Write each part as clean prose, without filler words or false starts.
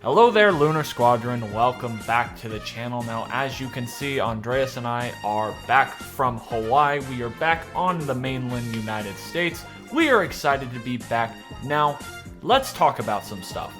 Hello there, Lunar Squadron. Welcome back to the channel. Now, as you can see, Andreas and I are back from Hawaii. We are back on the mainland United States. We are excited to be back. Now, let's talk about some stuff.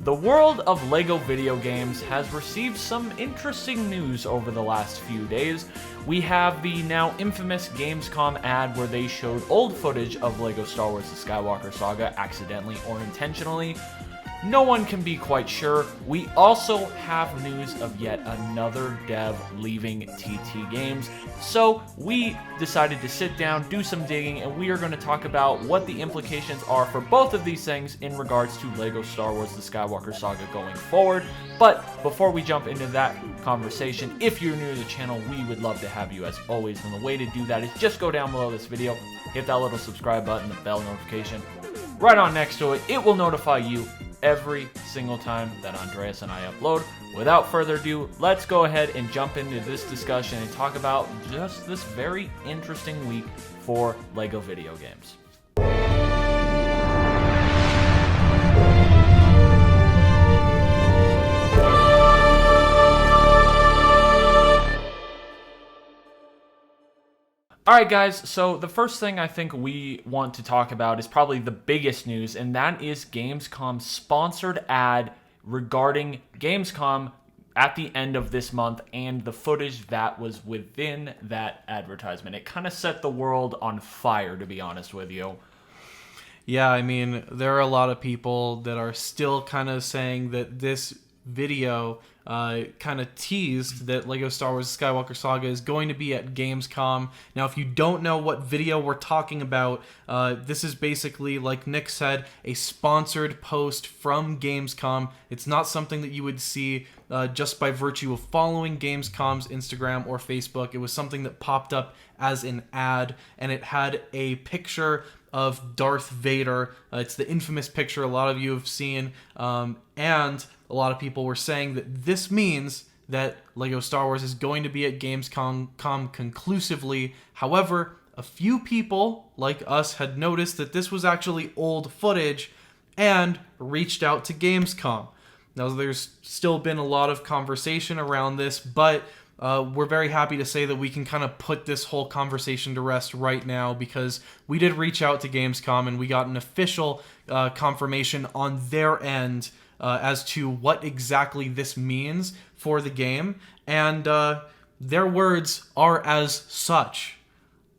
The world of LEGO video games has received some interesting news over the last few days. We have the now infamous Gamescom ad where they showed old footage of LEGO Star Wars The Skywalker Saga, accidentally or intentionally. No one can be quite sure. We also have news of yet another dev leaving TT Games. So we decided to sit down, do some digging, and we are going to talk about what the implications are for both of these things in regards to LEGO Star Wars The Skywalker Saga going forward. But before we jump into that conversation, if you're new to the channel, we would love to have you as always. And the way to do that is just go down below this video, hit that little subscribe button, the bell notification. Right on next to it, it will notify you every single time that Andreas and I upload. Without further ado, let's go ahead and jump into this discussion and talk about just this very interesting week for LEGO video games. Alright guys, so the first thing I think we want to talk about is probably the biggest news, and that is Gamescom's sponsored ad regarding Gamescom at the end of this month and the footage that was within that advertisement. It kind of set the world on fire, to be honest with you. Yeah, I mean, there are a lot of people that are still kind of saying that this video kind of teased that LEGO Star Wars Skywalker Saga is going to be at Gamescom. Now, if you don't know what video we're talking about, this is basically, like Nick said, a sponsored post from Gamescom. It's not something that you would see just by virtue of following Gamescom's Instagram or Facebook. It was something that popped up as an ad, and it had a picture of Darth Vader. It's the infamous picture a lot of you have seen, and a lot of people were saying that this means that LEGO Star Wars is going to be at Gamescom conclusively. However, a few people, like us, had noticed that this was actually old footage and reached out to Gamescom. Now, there's still been a lot of conversation around this, but we're very happy to say that we can kind of put this whole conversation to rest right now, because we did reach out to Gamescom and we got an official confirmation on their end as to what exactly this means for the game, and their words are as such.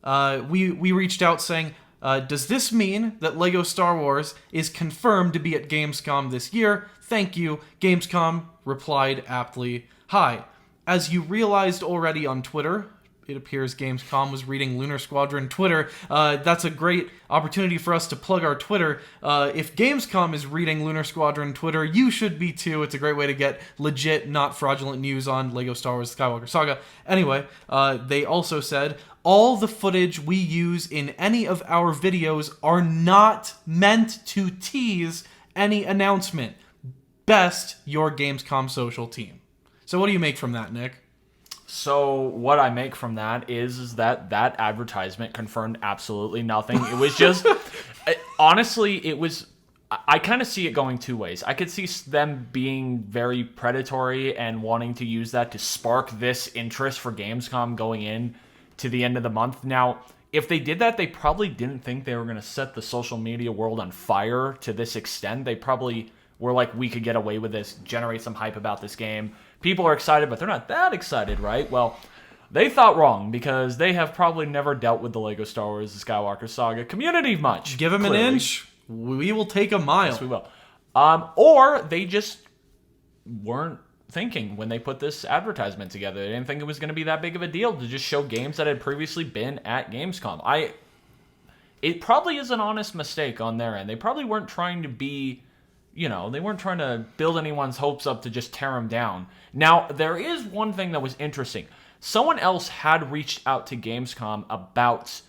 We reached out saying, does this mean that LEGO Star Wars is confirmed to be at Gamescom this year? Thank you. Gamescom replied aptly, "Hi. As you realized already on Twitter," it appears Gamescom was reading Lunar Squadron Twitter. That's a great opportunity for us to plug our Twitter. If Gamescom is reading Lunar Squadron Twitter, you should be too. It's a great way to get legit, not fraudulent news on LEGO Star Wars Skywalker Saga. Anyway, they also said, "All the footage we use in any of our videos are not meant to tease any announcement. Best, your Gamescom social team." So what do you make from that, Nick? So what I make from that is that that advertisement confirmed absolutely nothing. It was just, honestly, it was, I kind of see it going two ways. I could see them being very predatory and wanting to use that to spark this interest for Gamescom going in to the end of the month. Now, if they did that, they probably didn't think they were going to set the social media world on fire to this extent. They probably were like, we could get away with this, generate some hype about this game. People are excited, but they're not that excited, right? Well, they thought wrong, because they have probably never dealt with the LEGO Star Wars The Skywalker Saga community much. Give them clearly. an inch, we will take a mile. Yes, we will. Or they just weren't thinking when they put this advertisement together. They didn't think it was going to be that big of a deal to just show games that had previously been at Gamescom. It probably is an honest mistake on their end. They probably weren't trying to be... they weren't trying to build anyone's hopes up to just tear them down. Now, there is one thing that was interesting. Someone else had reached out to Gamescom about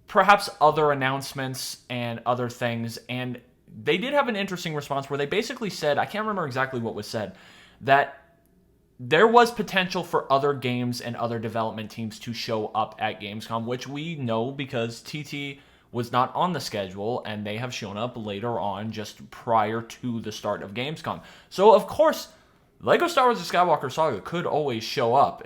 perhaps other announcements and other things, and they did have an interesting response where they basically said, I can't remember exactly what was said, that there was potential for other games and other development teams to show up at Gamescom, which we know because TT was not on the schedule, and they have shown up later on just prior to the start of Gamescom. So, of course, LEGO Star Wars The Skywalker Saga could always show up.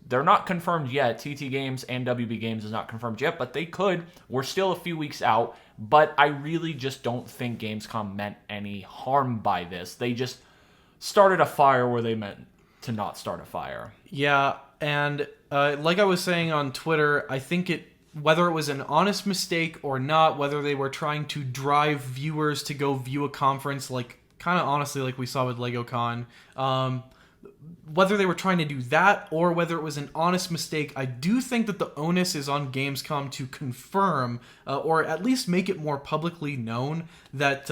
They're not confirmed yet. TT Games and WB Games is not confirmed yet, but they could. We're still a few weeks out, but I really just don't think Gamescom meant any harm by this. They just started a fire where they meant to not start a fire. Yeah, and like I was saying on Twitter, I think whether it was an honest mistake or not, whether they were trying to drive viewers to go view a conference, like kind of honestly like we saw with LegoCon, whether they were trying to do that or whether it was an honest mistake, I do think that the onus is on Gamescom to confirm or at least make it more publicly known that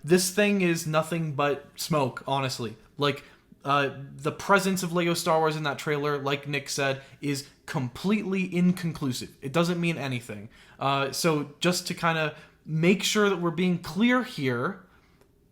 this thing is nothing but smoke, honestly. Like, the presence of LEGO Star Wars in that trailer, like Nick said, is completely inconclusive. It doesn't mean anything. So just to kind of make sure that we're being clear here,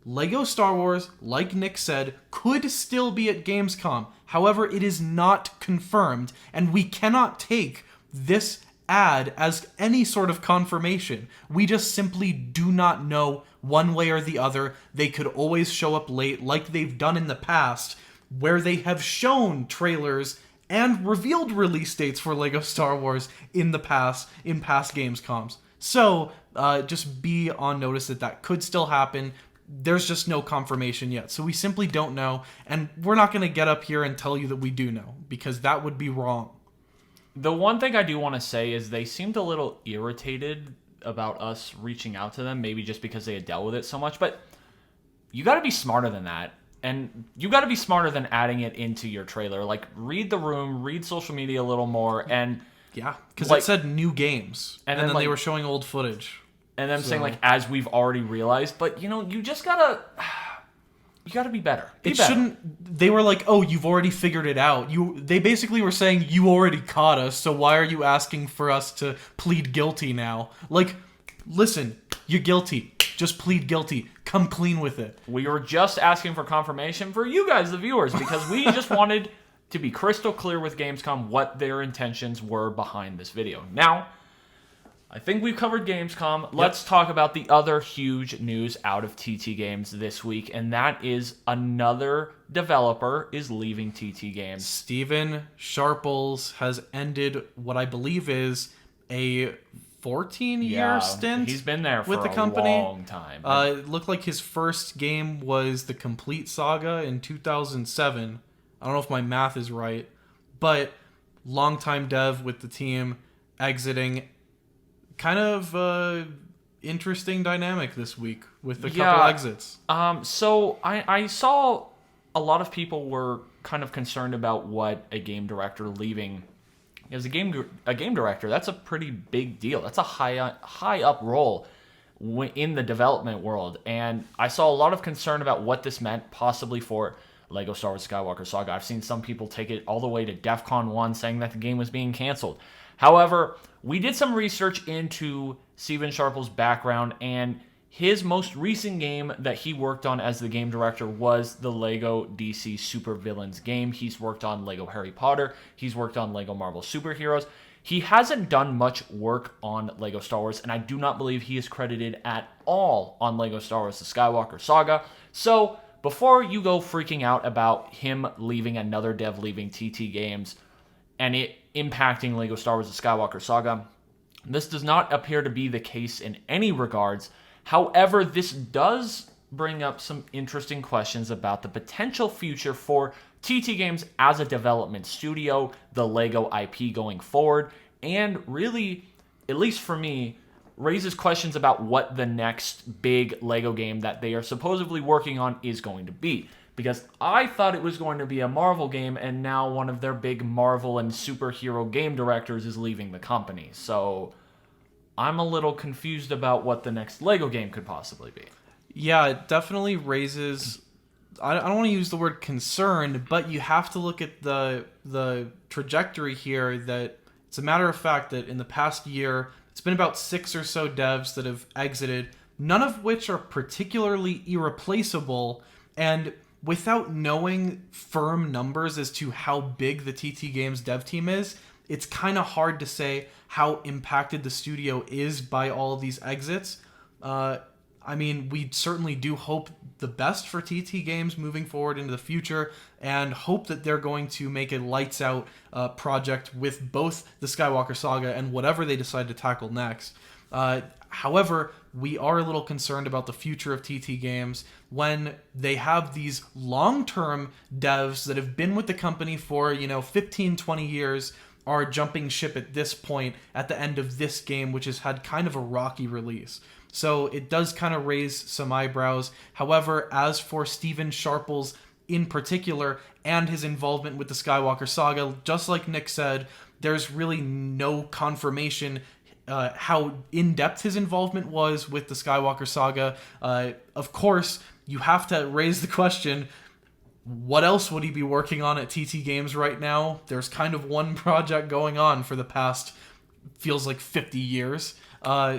LEGO Star Wars, like Nick said, could still be at Gamescom. However, it is not confirmed, and we cannot take this ad as any sort of confirmation. We just simply do not know one way or the other. They could always show up late, like they've done in the past, where they have shown trailers and revealed release dates for LEGO Star Wars in past Gamescoms. So, just be on notice that could still happen. There's just no confirmation yet. So we simply don't know, and we're not going to get up here and tell you that we do know, because that would be wrong. The one thing I do want to say is they seemed a little irritated about us reaching out to them, maybe just because they had dealt with it so much, but you got to be smarter than that. And you got to be smarter than adding it into your trailer. Like, read the room, read social media a little more, and... Yeah, because it said new games, and then they were showing old footage. And them saying, like, as we've already realized, but, you just gotta... You gotta be better. Be better. Shouldn't... They were like, oh, you've already figured it out. They basically were saying, you already caught us, so why are you asking for us to plead guilty now? Like, listen, you're guilty. Just plead guilty. Come clean with it. We were just asking for confirmation for you guys, the viewers, because we just wanted to be crystal clear with Gamescom what their intentions were behind this video. Now, I think we've covered Gamescom. Let's talk about the other huge news out of TT Games this week, and that is another developer is leaving TT Games. Steven Sharples has ended what I believe is a 14-year stint. He's been there for with the company. A long time. It looked like his first game was the Complete Saga in 2007. I don't know if my math is right, but longtime dev with the team exiting. Kind of interesting dynamic this week with a couple exits. So I saw a lot of people were kind of concerned about what a game director leaving. As a game director, that's a pretty big deal. That's a high up role in the development world. And I saw a lot of concern about what this meant possibly for LEGO Star Wars Skywalker Saga. I've seen some people take it all the way to DEF CON 1 saying that the game was being canceled. However, we did some research into Steven Sharples' background, and his most recent game that he worked on as the game director was the LEGO DC Supervillains game. He's worked on LEGO Harry Potter. He's worked on LEGO Marvel Superheroes. He hasn't done much work on LEGO Star Wars, and I do not believe he is credited at all on LEGO Star Wars The Skywalker Saga. So, before you go freaking out about him leaving, another dev leaving TT Games, and it impacting LEGO Star Wars The Skywalker Saga, this does not appear to be the case in any regards. However, this does bring up some interesting questions about the potential future for TT Games as a development studio, the LEGO IP going forward, and really, at least for me, raises questions about what the next big LEGO game that they are supposedly working on is going to be. Because I thought it was going to be a Marvel game, and now one of their big Marvel and superhero game directors is leaving the company. So I'm a little confused about what the next LEGO game could possibly be. Yeah, it definitely raises... I don't want to use the word concern, but you have to look at the trajectory here that it's a matter of fact that in the past year, it's been about 6 or so devs that have exited, none of which are particularly irreplaceable, and without knowing firm numbers as to how big the TT Games dev team is, it's kind of hard to say how impacted the studio is by all of these exits. I mean, we certainly do hope the best for TT Games moving forward into the future, and hope that they're going to make a lights out project with both the Skywalker Saga and whatever they decide to tackle next. However, we are a little concerned about the future of TT Games when they have these long-term devs that have been with the company for, 15, 20 years, are jumping ship at this point at the end of this game, which has had kind of a rocky release. So it does kind of raise some eyebrows. However, as for Steven Sharples in particular and his involvement with the Skywalker Saga, just like Nick said, there's really no confirmation how in-depth his involvement was with the Skywalker Saga. Of course, you have to raise the question, what else would he be working on at TT Games right now? There's kind of one project going on for the past, feels like 50 years.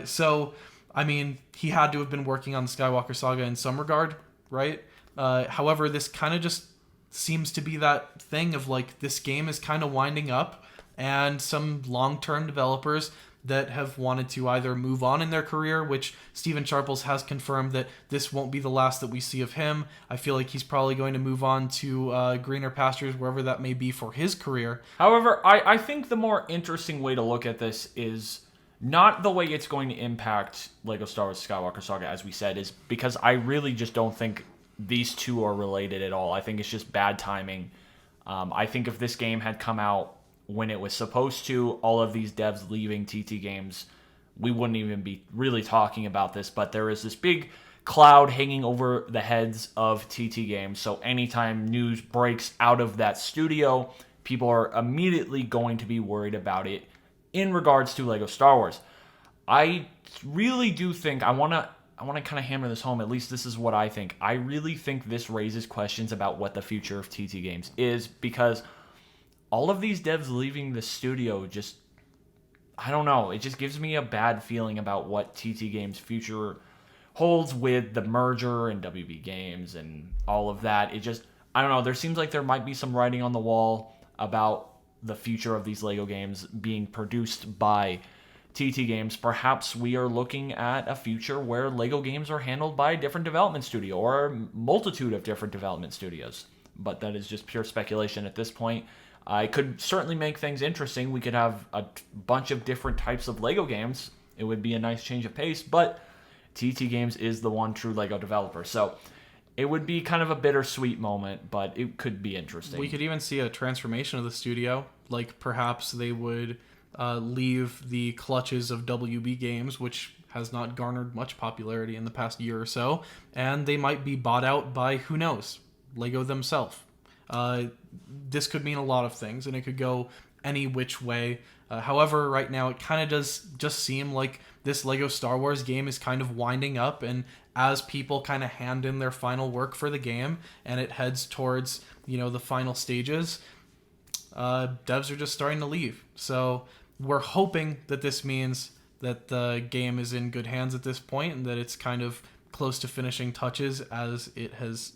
So, I mean, he had to have been working on the Skywalker Saga in some regard, right? However, this kind of just seems to be that thing of like, this game is kind of winding up, and some long-term developers that have wanted to either move on in their career, which Steven Sharples has confirmed that this won't be the last that we see of him. I feel like he's probably going to move on to greener pastures, wherever that may be for his career. However, I think the more interesting way to look at this is not the way it's going to impact LEGO Star Wars Skywalker Saga, as we said, is because I really just don't think these two are related at all. I think it's just bad timing. I think if this game had come out when it was supposed to, all of these devs leaving TT Games, we wouldn't even be really talking about this, but there is this big cloud hanging over the heads of TT Games, so anytime news breaks out of that studio, people are immediately going to be worried about it in regards to LEGO Star Wars. I really do think, I want to kind of hammer this home, at least this is what I think. I really think this raises questions about what the future of TT Games is, because all of these devs leaving the studio just, I don't know, it just gives me a bad feeling about what TT Games' future holds with the merger and WB Games and all of that. It just, I don't know, there seems like there might be some writing on the wall about the future of these LEGO games being produced by TT Games. Perhaps we are looking at a future where LEGO games are handled by a different development studio or a multitude of different development studios. But that is just pure speculation at this point. I could certainly make things interesting. We could have a bunch of different types of LEGO games. It would be a nice change of pace, but TT Games is the one true LEGO developer. So it would be kind of a bittersweet moment, but it could be interesting. We could even see a transformation of the studio. Like perhaps they would leave the clutches of WB Games, which has not garnered much popularity in the past year or so, and they might be bought out by, who knows, LEGO themselves. This could mean a lot of things, and it could go any which way. However, right now it kind of does just seem like this LEGO Star Wars game is kind of winding up, and as people kind of hand in their final work for the game and it heads towards, the final stages, devs are just starting to leave. So we're hoping that this means that the game is in good hands at this point, and that it's kind of close to finishing touches as it has,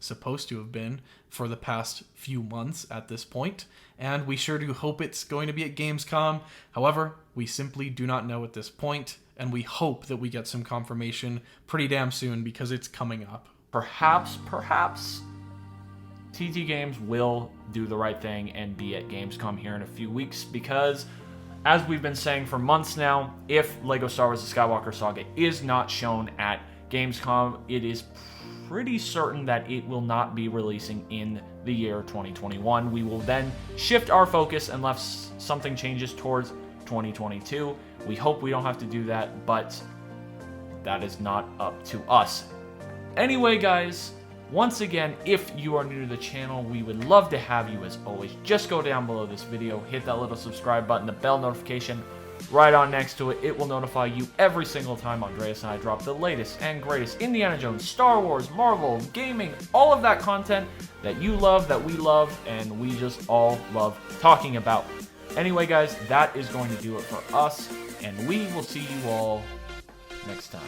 supposed to have been for the past few months at this point. And we sure do hope it's going to be at Gamescom. However, we simply do not know at this point, and we hope that we get some confirmation pretty damn soon, because it's coming up. Perhaps TT Games will do the right thing and be at Gamescom here in a few weeks, because as we've been saying for months now, if LEGO Star Wars The Skywalker Saga is not shown at Gamescom, it is pretty certain that it will not be releasing in the year 2021. We will then shift our focus unless something changes towards 2022. We hope we don't have to do that, but that is not up to us. Anyway, guys, once again, if you are new to the channel, we would love to have you as always. Just go down below this video, hit that little subscribe button, the bell notification right on next to it. It will notify you every single time Andreas and I drop the latest and greatest Indiana Jones, Star Wars, Marvel, gaming, all of that content that you love, that we love, and we just all love talking about. Anyway, guys, that is going to do it for us, and we will see you all next time.